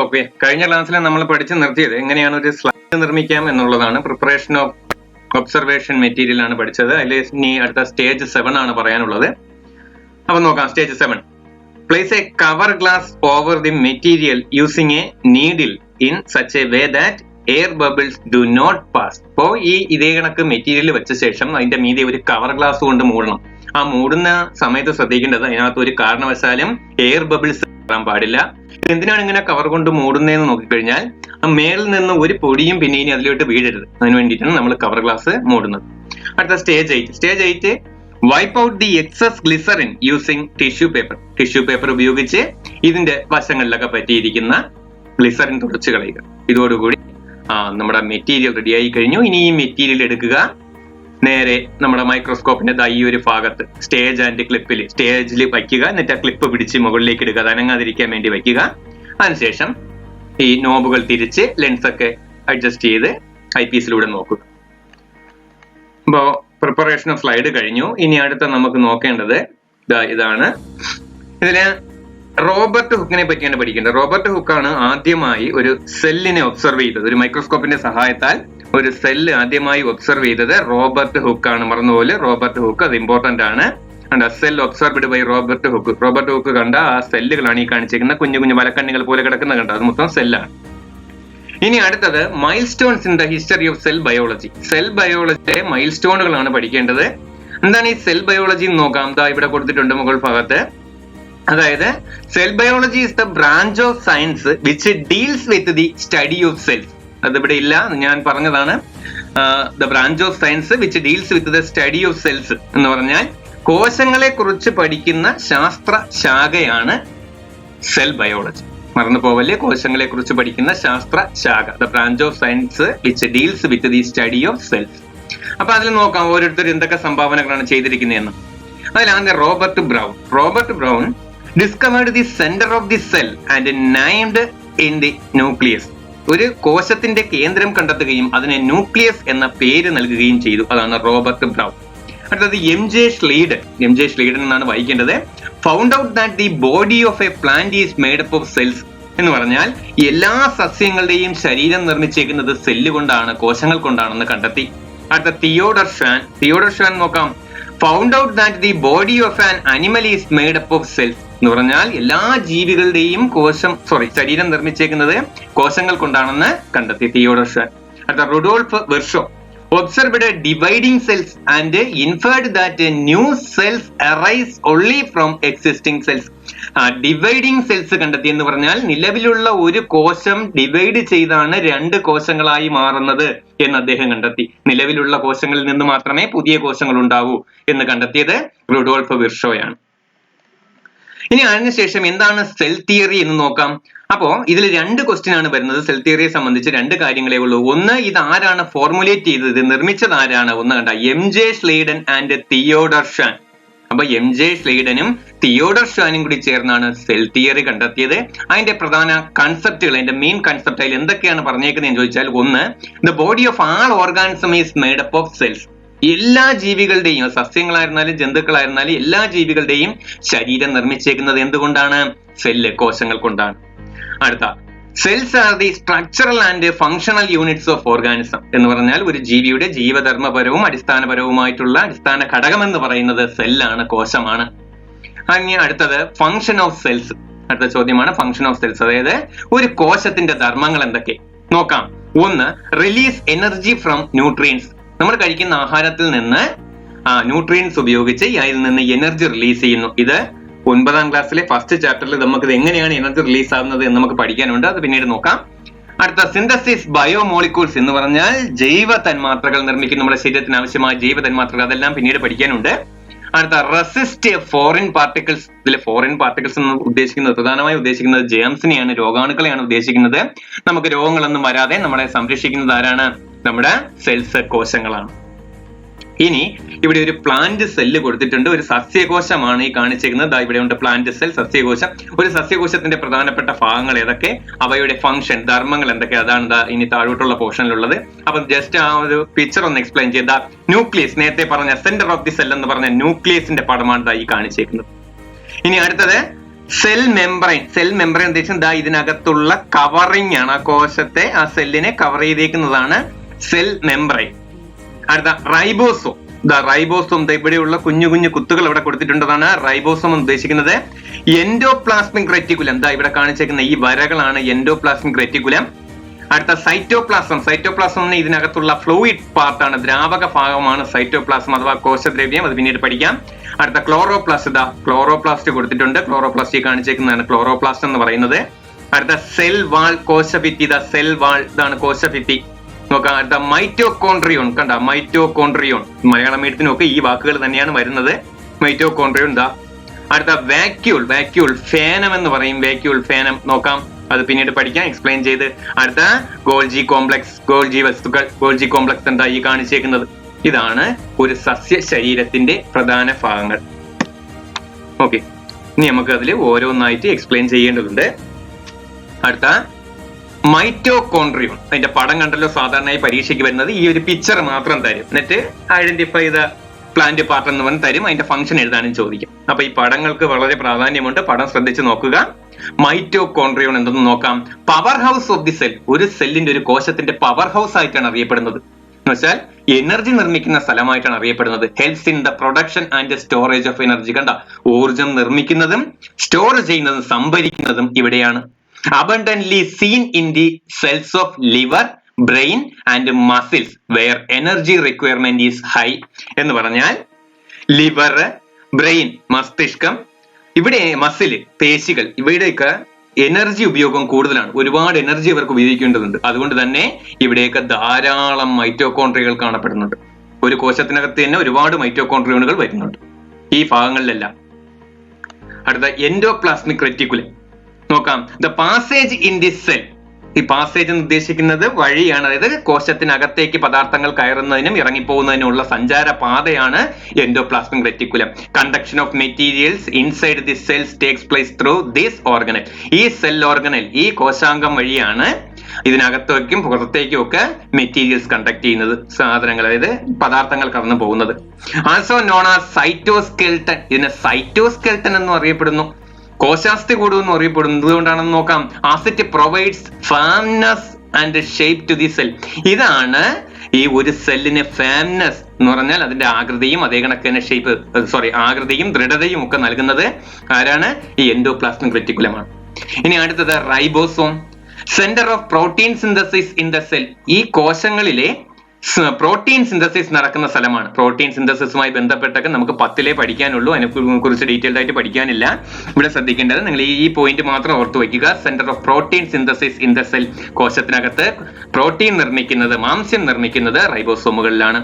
Okay, കഴിഞ്ഞ ക്ലാസ്സിൽ നമ്മൾ പഠിച്ചു നിർത്തിയത് എങ്ങനെയാണ് ഒരു സ്ലൈഡ് നിർമ്മിക്കാം എന്നുള്ളതാണ്. പ്രിപ്പറേഷൻ ഓഫ് ഒബ്സർവേഷൻ മെറ്റീരിയൽ ആണ് പഠിച്ചത്. അതിൽ ഇനി അടുത്ത സ്റ്റേജ് 7 ആണ് പറയാനുള്ളത്. അപ്പൊ നോക്കാം. Stage 7. Place a cover glass over the material using a needle in such a way that air bubbles do not pass. അപ്പോ ഇതേ കണക്ക് മെറ്റീരിയൽ വെച്ച ശേഷം അതിന്റെ മീതെ ഒരു കവർ ഗ്ലാസ് കൊണ്ട് മൂടണം. ആ മൂടുന്ന സമയത്ത് ശ്രദ്ധിക്കേണ്ടത് അതിനകത്ത് ഒരു കാരണവശാലും എയർ ബബിൾസ് വരാൻ പാടില്ല. എന്തിനാണ് ഇങ്ങനെ കവർ കൊണ്ട് മൂടുന്നതെന്ന് നോക്കിക്കഴിഞ്ഞാൽ മേളിൽ നിന്ന് ഒരു പൊടിയും പിന്നെ ഇനി അതിലോട്ട് വീഴരുത്. അതിന് വേണ്ടിയിട്ടാണ് നമ്മൾ കവർ ഗ്ലാസ് മൂടുന്നത്. അടുത്ത stage 8. Stage 8 wipe out the excess glycerin using tissue paper. Tissue paper ഉപയോഗിച്ച് ഇതിന്റെ വശങ്ങളിലൊക്കെ പറ്റിയിരിക്കുന്ന ഗ്ലിസറിൻ തുടച്ചു കളയുക. ഇതോടുകൂടി നമ്മുടെ മെറ്റീരിയൽ റെഡിയായി കഴിഞ്ഞു. ഇനി ഈ മെറ്റീരിയൽ എടുക്കുക, നേരെ നമ്മുടെ മൈക്രോസ്കോപ്പിന്റെ ഈ ഒരു ഭാഗത്ത് സ്റ്റേജ് ആൻഡ് ക്ലിപ്പിൽ സ്റ്റേജിൽ വയ്ക്കുക. എന്നിട്ട് ആ ക്ലിപ്പ് പിടിച്ച് മുകളിലേക്ക് ഇടുക, അത് അനങ്ങാതിരിക്കാൻ വേണ്ടി വയ്ക്കുക. അതിനുശേഷം ഈ നോബുകൾ തിരിച്ച് ലെൻസ് ഒക്കെ അഡ്ജസ്റ്റ് ചെയ്ത് ഐ പീസിലൂടെ നോക്കുക. അപ്പോ പ്രിപ്പറേഷൻ ഓഫ് സ്ലൈഡ് കഴിഞ്ഞു. ഇനി അടുത്ത നമുക്ക് നോക്കേണ്ടത് ഇതാണ്. ഇതില് റോബർട്ട് ഹുക്കിനെ പറ്റിയാണ് പഠിക്കേണ്ടത്. റോബർട്ട് ഹുക്കാണ് ആദ്യമായി ഒരു സെല്ലിനെ ഒബ്സർവ് ചെയ്തത്. ഒരു മൈക്രോസ്കോപ്പിന്റെ സഹായത്താൽ ഒരു സെല്ല് ആദ്യമായി ഒബ്സർവ് ചെയ്തത് റോബർട്ട് ഹുക്കാണ്. മറന്നുപോലെ റോബർട്ട് ഹുക്ക്, അത് ഇമ്പോർട്ടന്റ് ആണ്. Cell observed by Robert Hooke. Robert Hooke കണ്ട ആ സെല്ലുകളാണ് ഈ കാണിച്ചിരിക്കുന്ന കുഞ്ഞു കുഞ്ഞു വലക്കണ്ണികൾ പോലെ കിടക്കുന്ന കണ്ട, അത് മൊത്തം സെല്ലാണ്. ഇനി അടുത്തത് milestones in the history of cell biology. Cell ബയോളജിയുടെ മൈൽ സ്റ്റോണുകളാണ് പഠിക്കേണ്ടത്. എന്താണ് ഈ സെൽ ബയോളജി എന്ന് നോക്കാം. ഇവിടെ കൊടുത്തിട്ടുണ്ട് മുകൾ ഭാഗത്ത്. അതായത് cell biology is the branch of science which deals with the study of cells. അതിവിടെ ഇല്ല, ഞാൻ പറഞ്ഞതാണ്. The branch of science which deals with the study of cells എന്ന് പറഞ്ഞാൽ കോശങ്ങളെ കുറിച്ച് പഠിക്കുന്ന ശാസ്ത്ര ശാഖയാണ് സെൽ ബയോളജി. മറന്നു പോവല്ലേ, കോശങ്ങളെ കുറിച്ച് പഠിക്കുന്ന ശാസ്ത്ര ശാഖ, the branch of science which deals with the study of cells. അപ്പൊ അതിൽ നോക്കാം ഓരോരുത്തർ എന്തൊക്കെ സംഭാവനകളാണ് ചെയ്തിരിക്കുന്നതെന്ന്. അതിലാണ് Robert brown discovered the center of the cell and named in the nucleus. ഒരു കോശത്തിന്റെ കേന്ദ്രം കണ്ടെത്തുകയും അതിനെ ന്യൂക്ലിയസ് എന്ന പേര് നൽകുകയും ചെയ്തു. അതാണ് റോബർട്ട് ബ്രൗൺ. അടുത്തത് എം ജെ ശ്ലീഡൻ എന്നാണ് വായിക്കേണ്ടത്. Found out that the body of a plant is made up of cells. എന്ന് പറഞ്ഞാൽ എല്ലാ സസ്യങ്ങളുടെയും ശരീരം നിർമ്മിച്ചേക്കുന്നത് സെല്ല് കൊണ്ടാണ്, കോശങ്ങൾ കൊണ്ടാണെന്ന് കണ്ടെത്തി. അടുത്ത തിയോഡർ ഷ്വാൻ നോക്കാം. Found out that the body of an animal is made up of cells. എന്ന് പറഞ്ഞാൽ എല്ലാ ജീവികളുടെയും ശരീരം നിർമ്മിച്ചേക്കുന്നത് കോശങ്ങൾ കൊണ്ടാണെന്ന് കണ്ടെത്തി തിയോഡർ ഷ്വാൻ. അടുത്ത Rudolf Virchow observed dividing cells and inferred that new cells arise only from existing cells. Dividing cells കണ്ടെത്തി എന്ന് പറഞ്ഞാൽ നിലവിലുള്ള ഒരു കോശം ഡിവൈഡ് ചെയ്താണ് 2 കോശങ്ങളായി മാറുന്നത് എന്ന് അദ്ദേഹം കണ്ടെത്തി. നിലവിലുള്ള കോശങ്ങളിൽ നിന്ന് മാത്രമേ പുതിയ കോശങ്ങൾ ഉണ്ടാവൂ എന്ന് കണ്ടെത്തിയത് റുഡോൾഫ് വെർഷോയാണ്. ഇനി അതിനുശേഷം എന്താണ് സെൽ തിയറി എന്ന് നോക്കാം. അപ്പോ ഇതിൽ 2 ക്വസ്റ്റ്യൻ ആണ് വരുന്നത്. സെൽ തിയറിയെ സംബന്ധിച്ച് 2 കാര്യങ്ങളേ ഉള്ളൂ. ഒന്ന്, ഇത് ആരാണ് ഫോർമുലേറ്റ് ചെയ്തത്, നിർമ്മിച്ചത് ആരാണ്? ഒന്ന് കണ്ട, M J ശ്ലീഡൻ and Theodore Schwann. അപ്പൊ എം ജെ ശ്ലീഡനും തിയോഡർ ഷ്വാനും കൂടി ചേർന്നാണ് സെൽ തിയറി കണ്ടെത്തിയത്. അതിന്റെ പ്രധാന കൺസെപ്റ്റുകൾ, അതിന്റെ മെയിൻ കൺസെപ്റ്റ് അതിൽ എന്തൊക്കെയാണ് പറഞ്ഞേക്കുന്നതെന്ന് ചോദിച്ചാൽ, ഒന്ന്, the body of all organism is made up of cells. എല്ലാ ജീവികളുടെയും, സസ്യങ്ങളായിരുന്നാലും ജന്തുക്കളായിരുന്നാലും എല്ലാ ജീവികളുടെയും ശരീരം നിർമ്മിച്ചേക്കുന്നത് എന്തുകൊണ്ടാണ്? സെല്ല്, കോശങ്ങൾ കൊണ്ടാണ്. അടുത്ത, cells are the structural and functional units of organism. എന്ന് പറഞ്ഞാൽ ഒരു ജീവിയുടെ ജീവധർമ്മപരവും അടിസ്ഥാനപരവുമായിട്ടുള്ള അടിസ്ഥാന ഘടകം എന്ന് പറയുന്നത് സെല്ലാണ്, കോശമാണ്. അങ്ങനെ അടുത്തത് ഫങ്ഷൻ ഓഫ് സെൽസ്. അടുത്ത ചോദ്യമാണ് ഫങ്ഷൻ ഓഫ് സെൽസ്. അതായത് ഒരു കോശത്തിന്റെ ധർമ്മങ്ങൾ എന്തൊക്കെ നോക്കാം. ഒന്ന്, റിലീസ് എനർജി ഫ്രം ന്യൂട്രിയൻസ്. നമ്മൾ കഴിക്കുന്ന ആഹാരത്തിൽ നിന്ന് ന്യൂട്രിയൻസ് ഉപയോഗിച്ച് അതിൽ നിന്ന് എനർജി റിലീസ് ചെയ്യുന്നു. ഇത് 9ാം ക്ലാസ്സിലെ ഫസ്റ്റ് ചാപ്റ്ററിൽ നമുക്ക് എങ്ങനെയാണ് എനർജി റിലീസ് ആവുന്നത് എന്ന് നമുക്ക് പഠിക്കാനുണ്ട്. അത് പിന്നീട് നോക്കാം. അടുത്ത, സിന്തസിസ് ബയോമോളിക്യൂൾസ് എന്ന് പറഞ്ഞാൽ ജൈവ തന്മാത്രകൾ നിർമ്മിക്കുന്ന നമ്മുടെ ശരീരത്തിന് ആവശ്യമായ ജൈവ തന്മാത്രകൾ, അതെല്ലാം പിന്നീട് പഠിക്കാനുണ്ട്. അടുത്ത, റെസിസ്റ്റ് ഫോറിൻ പാർട്ടിക്കിൾസ്. ഇതിൽ ഫോറിൻ പാർട്ടിക്കിൾസ് എന്ന് ഉദ്ദേശിക്കുന്നത്, പ്രധാനമായും ഉദ്ദേശിക്കുന്നത് ജേംസിനെയാണ്, രോഗാണുക്കളെയാണ് ഉദ്ദേശിക്കുന്നത്. നമുക്ക് രോഗങ്ങളൊന്നും വരാതെ നമ്മളെ സംരക്ഷിക്കുന്നത് ആരാണ്? നമ്മുടെ സെൽസ്, കോശങ്ങളാണ്. ഇനി ഇവിടെ ഒരു പ്ലാന്റ് സെല്ല് കൊടുത്തിട്ടുണ്ട്. ഒരു സസ്യകോശമാണ് ഈ കാണിച്ചിരിക്കുന്നത്. ഇവിടെ ഉണ്ട് പ്ലാന്റ് സെൽ, സസ്യകോശം. ഒരു സസ്യകോശത്തിന്റെ പ്രധാനപ്പെട്ട ഭാഗങ്ങൾ ഏതൊക്കെ, അവയുടെ ഫംഗ്ഷൻ, ധർമ്മങ്ങൾ എന്തൊക്കെ, അതാണ് ഇനി താഴോട്ടുള്ള പോർഷനിലുള്ളത്. അപ്പൊ ജസ്റ്റ് ആ ഒരു പിക്ചർ ഒന്ന് എക്സ്പ്ലെയിൻ ചെയ്ത ന്യൂക്ലിയസ്, നേരത്തെ പറഞ്ഞ സെന്റർ ഓഫ് ദി സെൽ എന്ന് പറഞ്ഞ ന്യൂക്ലിയസിന്റെ പടമാണ് ഈ കാണിച്ചിരിക്കുന്നത്. ഇനി അടുത്തത് സെൽ മെംബ്രെയിൻ ഉദ്ദേശിച്ചത് ഇതിനകത്തുള്ള കവറിംഗ് ആണ്. ആ കോശത്തെ, ആ സെല്ലിനെ കവർ ചെയ്തേക്കുന്നതാണ് സെൽ മെംബ്രെയിൻ. അടുത്ത റൈബോസോം. റൈബോസോം ഇവിടെയുള്ള കുഞ്ഞു കുഞ്ഞു കുത്തുകൾ ഇവിടെ കൊടുത്തിട്ടുള്ളതാണ് റൈബോസോം എന്ന് ഉദ്ദേശിക്കുന്നത്. എൻഡോപ്ലാസ്മിക് റെറ്റിക്കുലം ഇവിടെ കാണിച്ചേക്കുന്ന ഈ വരകളാണ് എൻഡോപ്ലാസ്മിക് റെറ്റിക്കുലം. അടുത്ത സൈറ്റോപ്ലാസം ഇതിനകത്തുള്ള ഫ്ലൂയിഡ് പാർട്ടാണ്, ദ്രാവക ഭാഗമാണ് സൈറ്റോപ്ലാസം അഥവാ കോശദ്രവ്യം. അത് പിന്നീട് പഠിക്കാം. അടുത്ത ക്ലോറോപ്ലാസ്റ്റ് കൊടുത്തിട്ടുണ്ട്. ക്ലോറോപ്ലാസ്റ്റ് കാണിച്ചേക്കുന്നതാണ് ക്ലോറോപ്ലാസ്റ്റ് എന്ന് പറയുന്നത്. അടുത്ത സെൽ വാൾ, കോശഭിത്തി. സെൽ വാൾ ഇതാണ് കോശഭിത്തി. നോക്കാം. അടുത്ത മൈറ്റോകോൺട്രിയോൺ. മൈറ്റോകോൺട്രിയോൺ മലയാളം മീഡിയത്തിനൊക്കെ ഈ വാക്കുകൾ തന്നെയാണ് വരുന്നത്. മൈറ്റോകോൺട്രിയോൺ. അടുത്ത വാക്യൂൾ, ഫേനം എന്ന് പറയും. ഫേനം നോക്കാം, അത് പിന്നീട് പഠിക്കാം, എക്സ്പ്ലെയിൻ ചെയ്ത്. അടുത്ത ഗോൾജി കോംപ്ലക്സ്, ഗോൾജി കോംപ്ലക്സ് ഈ കാണിച്ചേക്കുന്നത്. ഇതാണ് ഒരു സസ്യ ശരീരത്തിന്റെ പ്രധാന ഭാഗങ്ങൾ. ഓക്കെ, ഇനി നമുക്ക് അതിൽ ഓരോന്നായിട്ട് എക്സ്പ്ലെയിൻ ചെയ്യേണ്ടതുണ്ട്. അടുത്ത മൈറ്റോകോൺട്രിയോൺ. അതിന്റെ പടം കണ്ടല്ലോ, സാധാരണയായി പരീക്ഷയ്ക്ക് വരുന്നത് ഈ ഒരു പിക്ചർ മാത്രം തരും, എന്നിട്ട് ഐഡന്റിഫൈ ചെയ്ത പ്ലാന്റ് പാർട്ട് എന്ന് പറഞ്ഞ് തരും. അതിന്റെ ഫംഗ്ഷൻ എഴുതാനും ചോദിക്കും. അപ്പൊ ഈ പടങ്ങൾക്ക് വളരെ പ്രാധാന്യമുണ്ട്, പടം ശ്രദ്ധിച്ച് നോക്കുക. മൈറ്റോകോൺട്രിയോൺ എന്തെന്ന് നോക്കാം. Power house of the cell. ഒരു സെല്ലിന്റെ, ഒരു കോശത്തിന്റെ പവർ ഹൗസ് ആയിട്ടാണ് അറിയപ്പെടുന്നത്. എന്ന് വെച്ചാൽ എനർജി നിർമ്മിക്കുന്ന സ്ഥലമായിട്ടാണ് അറിയപ്പെടുന്നത്. Helps in the production and storage of energy. ഊർജം നിർമ്മിക്കുന്നതും സ്റ്റോർ ചെയ്യുന്നതും സംഭരിക്കുന്നതും ഇവിടെയാണ്. abundantly seen in the cells of liver, brain and muscles where energy requirement is high. എന്ന് പറഞ്ഞാൽ ലിവർ, ബ്രെയിൻ മസ്തിഷ്കം, ഇവിടെ മസിൽ പേശികൾ, ഇവിടെയൊക്കെ എനർജി ഉപയോഗം കൂടുതലാണ്. ഒരുപാട് എനർജി ഇവർക്ക് ഉപയോഗിക്കേണ്ടതുണ്ട്. അതുകൊണ്ട് തന്നെ ഇവിടെയൊക്കെ ധാരാളം മൈറ്റോകോൺട്രിയകൾ കാണപ്പെടുന്നുണ്ട്. ഒരു കോശത്തിനകത്ത് തന്നെ ഒരുപാട് മൈറ്റോകോൺട്രിയോണുകൾ വരുന്നുണ്ട് ഈ ഭാഗങ്ങളിലെല്ലാം. അടുത്ത എൻഡോപ്ലാസ്മിക് റെറ്റിക്കുലം നോക്കാം. The passage in the cell. ഈ പാസേജ് എന്ന് ഉദ്ദേശിക്കുന്നത് വഴിയാണ്, അതായത് കോശത്തിനകത്തേക്ക് പദാർത്ഥങ്ങൾ കയറുന്നതിനും ഇറങ്ങിപ്പോകുന്നതിനുമുള്ള സഞ്ചാര പാതയാണ് endoplasmic reticulum. Conduction of materials inside the cells takes place through this organelle. ഈ സെൽ ഓർഗനൽ, ഈ കോശാംഗം വഴിയാണ് ഇതിനകത്തേക്കും പുറത്തേക്കും ഒക്കെ മെറ്റീരിയൽസ് കണ്ടക്ട് ചെയ്യുന്നത്, സാധനങ്ങൾ, അതായത് പദാർത്ഥങ്ങൾ കടന്നു പോകുന്നത്. Also known as cytoskeleton. ഇതിനെ സൈറ്റോസ്കെൽട്ടൻ എന്നും അറിയപ്പെടുന്നു, കോശാസ്ഥി കൂടും എന്ന് അറിയപ്പെടുന്നു. എന്തുകൊണ്ടാണെന്ന് നോക്കാം. As it provides firmness and shape to the cell. ഇതാണ് ഈ ഒരു സെല്ലിന് ഫാംനെസ് എന്ന് പറഞ്ഞാൽ അതിന്റെ ആകൃതിയും അതേ കണക്കിന് ആകൃതിയും ദൃഢതയും ഒക്കെ നൽകുന്നത് ആരാണ്? ഈ എൻഡോപ്ലാസ്മിക് റെറ്റിക്കുലമാണ്. ഇനി അടുത്തത് ribosome. Centre of protein synthesis in the cell. ഈ കോശങ്ങളിലെ പ്രോട്ടീൻ സിന്തസിസ് നടക്കുന്ന സ്ഥലമാണ്. പ്രോട്ടീൻ സിന്തസിസുമായി ബന്ധപ്പെട്ടൊക്കെ നമുക്ക് 10 പഠിക്കാനുള്ളൂ, അതിനെ കുറിച്ച് ഡീറ്റെയിൽഡ് ആയിട്ട് പഠിക്കാനില്ല. ഇവിടെ ശ്രദ്ധിക്കേണ്ടത് നിങ്ങൾ ഈ പോയിന്റ് മാത്രം ഓർത്തു വയ്ക്കുക. Centre of protein synthesis in the cell. കോശത്തിനകത്ത് പ്രോട്ടീൻ നിർമ്മിക്കുന്നത്, മാംസ്യം നിർമ്മിക്കുന്നത് റൈബോസോമുകളിലാണ്.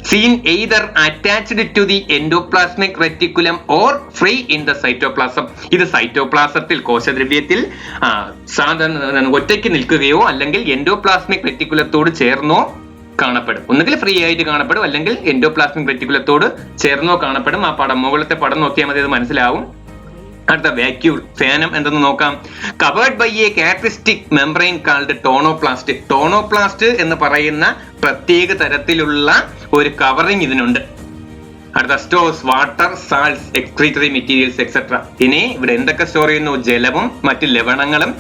Seen either attached to the endoplasmic reticulum or free in the cytoplasm. ഇത് സൈറ്റോപ്ലാസത്തിൽ, കോശദ്രവ്യത്തിൽ സാധാരണ ഒറ്റയ്ക്ക് നിൽക്കുകയോ അല്ലെങ്കിൽ എൻഡോപ്ലാസ്മിക് റെറ്റിക്കുലത്തോട് ചേർന്നോ കാണപ്പെടും. ഒന്നുകിൽ ഫ്രീ ആയിട്ട് കാണപ്പെടും, അല്ലെങ്കിൽ എൻഡോപ്ലാസ്മിക് റെറ്റിക്കുലത്തോട് ചേർന്നോ കാണപ്പെടും. ആ പടം, മുകളിലത്തെ പടം നോക്കിയാൽ മതി, അത് മനസ്സിലാവും. അടുത്ത വാക്യൂൾ, ഫേനം എന്തെന്ന് നോക്കാം. Covered by a characteristic membrane called tonoplast. Tonoplast എന്ന് പറയുന്ന പ്രത്യേക തരത്തിലുള്ള ഒരു കവറിംഗ് ഇതിനുണ്ട്. അടുത്ത stores water, salts, excretory materials etcetera. ഇനി ഇവിടെ എന്തൊക്കെ സ്റ്റോർ ചെയ്യുന്നു? ജലവും മറ്റ് ലവണങ്ങളും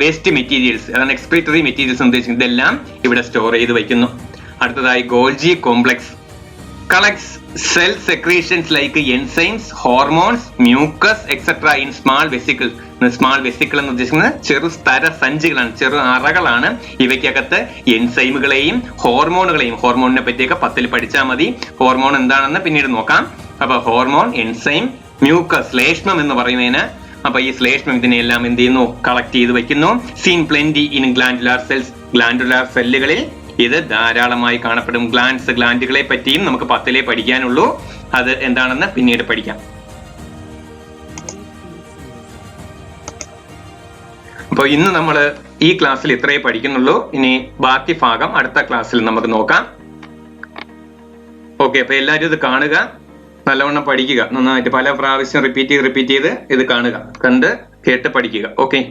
വേസ്റ്റ് മെറ്റീരിയൽസ്, അതാണ് എക്സ്ക്രീറ്ററി മെറ്റീരിയൽസ് ഉദ്ദേശിക്കുന്നത്. ഇതെല്ലാം ഇവിടെ സ്റ്റോർ ചെയ്ത് വയ്ക്കുന്നു. അടുത്തതായി Golgi complex. Collects cell secretions like enzymes, hormones, mucus etcetera in small vesicle. Small vesicle എന്ന് ഉദ്ദേശിക്കുന്നത് ചെറു സ്തര സഞ്ചികളാണ്, ചെറു അറകളാണ്. ഇവയ്ക്കകത്ത് എൻസൈമുകളെയും ഹോർമോണുകളെയും, ഹോർമോണിനെ പറ്റിയൊക്കെ 10 പഠിച്ചാൽ മതി. ഹോർമോൺ എന്താണെന്ന് പിന്നീട് നോക്കാം. അപ്പൊ ഹോർമോൺ, എൻസൈം, മ്യൂക്കസ്, ശ്ലേഷ്മം എന്ന് പറയുന്നതിന്. അപ്പൊ ഈ ശ്ലേഷ്മം ഇതിനെല്ലാം എന്ത് ചെയ്യുന്നു? കളക്ട് ചെയ്ത് വെക്കുന്നു. Seen plenty in glandular cells. Glandular സെല്ലുകളിൽ ഇത് ധാരാളമായി കാണപ്പെടും. ഗ്ലാൻഡുകളെ പറ്റിയും നമുക്ക് 10 പഠിക്കാനുള്ളൂ. അത് എന്താണെന്ന് പിന്നീട് പഠിക്കാം. അപ്പോൾ ഇന്ന് നമ്മൾ ഈ ക്ലാസ്സിൽ ഇത്രയേ പഠിക്കുന്നുള്ളൂ. ഇനി ബാക്കി ഭാഗം അടുത്ത ക്ലാസ്സിൽ നമുക്ക് നോക്കാം. ഓക്കെ, അപ്പൊ എല്ലാവരും ഇത് കാണുക, നല്ലവണ്ണം പഠിക്കുക, നന്നായിട്ട് പല പ്രാവശ്യം റിപ്പീറ്റ് ചെയ്ത് ഇത് കാണുക, കണ്ട് കേട്ട് പഠിക്കുക. ഓക്കെ.